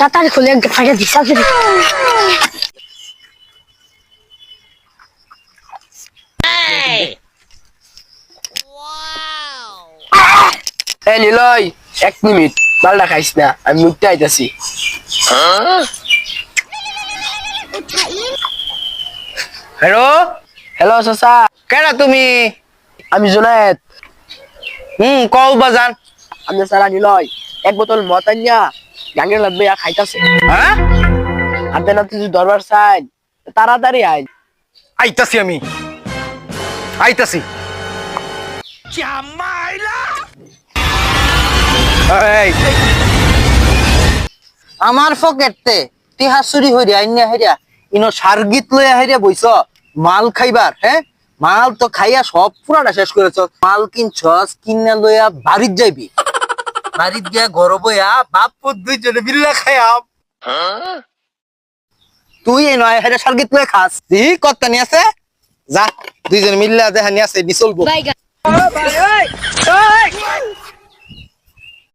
তাড়াতাড়ি খুলে ফাইটা দিস এই নিলয় 1 মিনিট মালটা খাইস না আমি মুখটা আইতাছি হ্যালো হ্যালো চাচা কেডা তুমি? আমি জুনায়েদ কও বাজান। আমি সারা নিলয় 1 বোতল মদ আনিয়া গাঙ্গে লাগবে খাইতাছে হ্যাঁ হাতে নাতে যদি দরবার চাই তাড়াতাড়ি আই আইতাছি আমি আইতাছি। এই, আমার পকেটতে টিহা চুরি হইয়া আইনা হেরিয়া ইনো সার্গিত লইয়া হেরিয়া বইছ মাল খাইবার। হ্যাঁ মাল তো খাইয়া সব পুরাটা শেষ করেছ। মাল কিনছস কিনা লইয়া বাড়িত যাইবি, বাড়িত গিয়া ঘর বইয়া বাপ পুত দুইজনে বিল্লা খাইয়াম। তুই এই নয় হেরে সার্গিত লইয়া খাস দি কত নিয়ে আছে যা দুইজনে মিল্লা দেখা নিয়ে আছে নি চলবো।